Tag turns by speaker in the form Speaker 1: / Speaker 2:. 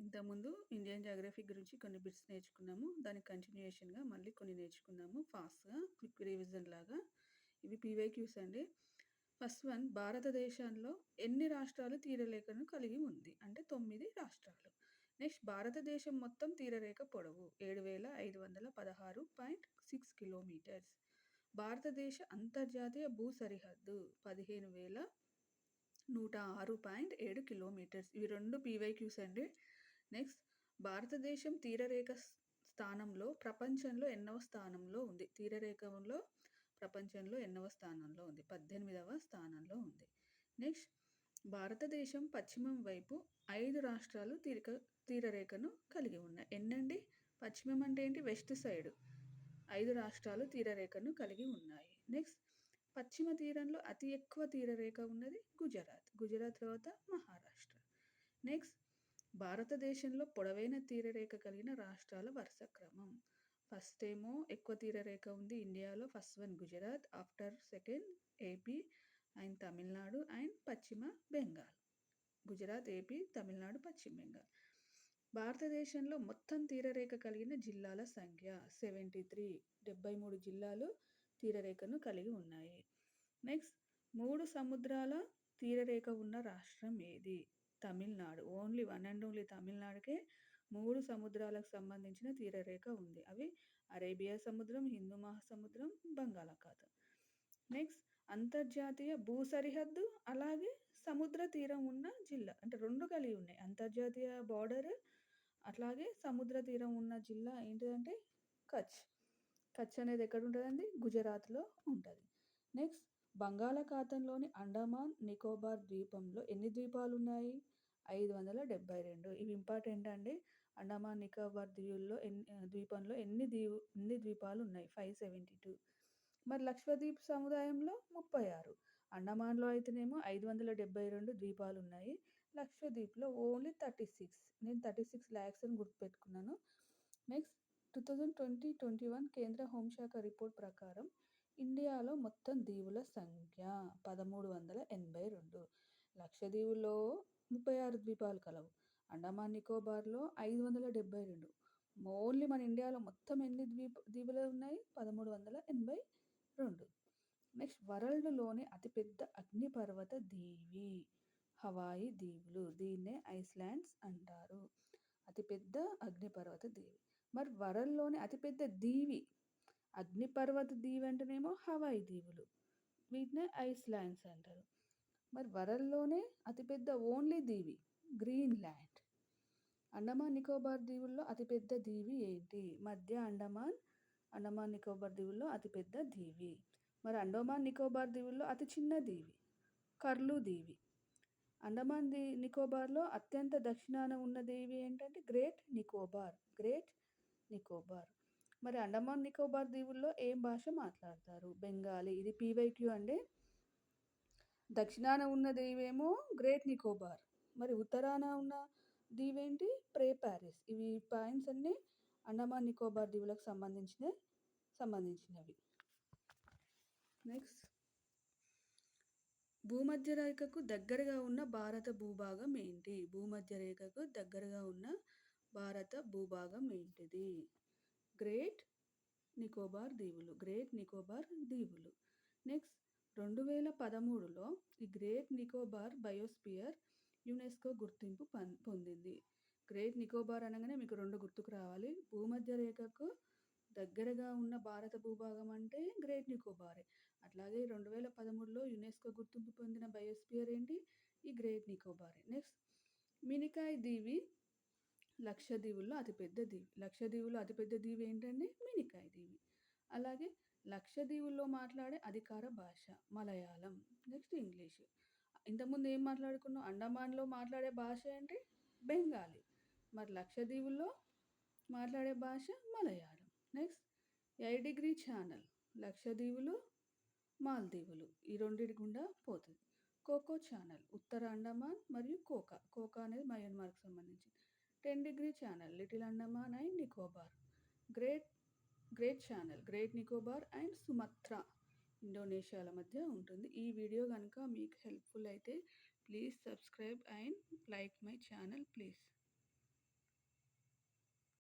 Speaker 1: ఇంతకుముందు Indian Geography గురించి కొన్ని బిట్స్ నేర్చుకున్నాము. దాని కంటిన్యూయేషన్‌గా మళ్ళీ కొన్ని నేర్చుకుందాము ఫాస్ట్‌గా క్విక్ రివిజన్ లాగా. ఇవి పీవైక్యూస్ అండి. ఫస్ట్ వన్, భారతదేశంలో ఎన్ని రాష్ట్రాలు తీరరేఖను కలిగి ఉంది? అంటే 9 రాష్ట్రాలు. నెక్స్ట్, భారతదేశం మొత్తం తీరరేఖ పొడవు 7516.6 కిలోమీటర్స్. భారతదేశ అంతర్జాతీయ భూ సరిహద్దు 15106.7 కిలోమీటర్స్. ఇవి 2 పీవైక్యూస్ అండి. నెక్స్ట్, భారతదేశం తీరరేఖ స్థానంలో ప్రపంచంలో ఎన్నవ స్థానంలో ఉంది? తీరరేఖంలో ప్రపంచంలో ఎన్నవ స్థానంలో ఉంది? 18వ స్థానంలో ఉంది. నెక్స్ట్, భారతదేశం పశ్చిమం వైపు 5 రాష్ట్రాలు తీరరేఖను కలిగి ఉన్నాయి. ఎన్నండి? పశ్చిమం అంటే ఏంటి? వెస్ట్ సైడ్ 5 రాష్ట్రాలు తీరరేఖను కలిగి ఉన్నాయి. నెక్స్ట్, పశ్చిమ తీరంలో అతి ఎక్కువ తీరరేఖ ఉన్నది గుజరాత్. గుజరాత్ తర్వాత మహారాష్ట్ర. నెక్స్ట్, భారతదేశంలో పొడవైన తీరరేఖ కలిగిన రాష్ట్రాల వరుస క్రమం. ఫస్ట్ ఏమో ఎక్కువ తీరరేఖ ఉంది ఇండియాలో. First one Gujarat, after second AP and Tamil Nadu and పశ్చిమ బెంగాల్. గుజరాత్, ఏపీ, తమిళనాడు, పశ్చిమ బెంగాల్. భారతదేశంలో మొత్తం తీరరేఖ కలిగిన జిల్లాల సంఖ్య 73. 73 జిల్లాలు తీరరేఖను కలిగి ఉన్నాయి. నెక్స్ట్, 3 సముద్రాల తీరరేఖ ఉన్న రాష్ట్రం ఏది? Tamil Nadu. Only one and only తమిళనాడుకే 3 సముద్రాలకు సంబంధించిన తీరరేఖ ఉంది. అవి అరేబియా సముద్రం, హిందూ మహాసముద్రం, బంగాళాఖాతం. నెక్స్ట్, అంతర్జాతీయ భూ సరిహద్దు అలాగే సముద్ర తీరం ఉన్న జిల్లా, అంటే 2 కలిగి ఉన్నాయి. అంతర్జాతీయ బార్డర్ అట్లాగే సముద్ర తీరం ఉన్న జిల్లా ఏంటిదంటే కచ్. కచ్ అనేది ఎక్కడ ఉంటుందండి? గుజరాత్లో ఉంటుంది. నెక్స్ట్, బంగాళాఖాతంలోని అండమాన్ నికోబార్ ద్వీపంలో ఎన్ని ద్వీపాలు ఉన్నాయి? 572. ఇవి ఇంపార్టెంట్ అండి. అండమాన్ నికోబార్ ద్వీపంలో ఎన్ని ద్వీపాలు ఉన్నాయి? 572. మరి లక్షద్వీప్ సముదాయంలో 36. అండమాన్లో అయితేనేమో 572 ద్వీపాలు ఉన్నాయి. లక్షద్వీప్లో ఓన్లీ 36. నేను 36 lakhs అని గుర్తుపెట్టుకున్నాను. నెక్స్ట్, 2020-21 కేంద్ర హోంశాఖ రిపోర్ట్ ప్రకారం ఇండియాలో మొత్తం దీవుల సంఖ్య 1382. లక్షద్వీపులో 36 ద్వీపాలు కలవు. అండమాన్ నికోబార్లో 572. ఓన్లీ మన ఇండియాలో మొత్తం ఎన్ని దీవులు ఉన్నాయి? 1382. నెక్స్ట్, వరల్డ్లోని అతిపెద్ద అగ్నిపర్వత దీవి హవాయి దీవులు. దీన్నే ఐస్లాండ్స్ అంటారు. అతిపెద్ద అగ్నిపర్వత దీవి. మరి వరల్డ్లోని అతిపెద్ద దీవి అగ్నిపర్వత దీవి అంటేనేమో హవాయి దీవులు. వీటినే ఐస్లాండ్స్ అంటారు. మరి వరల్డ్లోనే అతిపెద్ద ఓన్లీ దీవి గ్రీన్లాండ్. అండమాన్ నికోబార్ దీవుల్లో అతిపెద్ద దీవి ఏంటి? మధ్య అండమాన్ నికోబార్ దీవుల్లో అతిపెద్ద దీవి. మరి అండమాన్ నికోబార్ దీవుల్లో అతి చిన్న దీవి కర్లు దీవి. అండమాన్ నికోబార్లో అత్యంత దక్షిణాన ఉన్న దీవి ఏంటంటే గ్రేట్ నికోబార్. మరి అండమాన్ నికోబార్ దీవుల్లో ఏం భాష మాట్లాడతారు? బెంగాలీ. ఇది పీవైక్యూ అండి. దక్షిణాన ఉన్న దీవేమో గ్రేట్ నికోబార్. మరి ఉత్తరాన ఉన్న దీవేంటి? ప్యారిస్. ఇవి పాయింట్స్ అన్నీ అండమాన్ నికోబార్ దీవులకు సంబంధించినవి. నెక్స్ట్, భూమధ్య రేఖకు దగ్గరగా ఉన్న భారత భూభాగం ఏంటి? భూమధ్య రేఖకు దగ్గరగా ఉన్న భారత భూభాగం ఏంటిది? గ్రేట్ నికోబార్ దీవులు. నెక్స్ట్, 2013లో ఈ గ్రేట్ నికోబార్ బయోస్పియర్ యునెస్కో గుర్తింపు పొందింది. గ్రేట్ నికోబార్ అనగానే మీకు 2 గుర్తుకు రావాలి. భూమధ్య రేఖకు దగ్గరగా ఉన్న భారత భూభాగం అంటే గ్రేట్ నికోబారే. అట్లాగే 2013లో యునెస్కో గుర్తింపు పొందిన బయోస్పియర్ ఏంటి? ఈ గ్రేట్ నికోబారే. నెక్స్ట్, మినికాయ్ దీవి లక్షద్వీపుల్లో అతిపెద్ద దీవి. లక్షద్వీపుల్లో అతిపెద్ద దీవి ఏంటండి? మినికాయ్ దీవి. అలాగే లక్షద్వీపుల్లో మాట్లాడే అధికార భాష మలయాళం. Next, English. ఇంతకుముందు ఏం మాట్లాడుకున్నాం? అండమాన్లో మాట్లాడే భాష ఏంటి? బెంగాలీ. మరి లక్షద్వీపుల్లో మాట్లాడే భాష మలయాళం. నెక్స్ట్, 8 డిగ్రీ ఛానల్ లక్షద్వీపులు, మాల్దీవులు ఈ రెండింటి గుండా పోతుంది. కోకో ఛానల్ ఉత్తర అండమాన్ మరియు కోకా అనేది మయన్మార్కు సంబంధించింది. 10 degree channel little Andaman and Nicobar. Great channel great Nicobar and Sumatra ఇండోనేషియాల మధ్య ఉంటుంది. ఈ వీడియో కనుక మీకు హెల్ప్ఫుల్ అయితే please subscribe and like my channel please.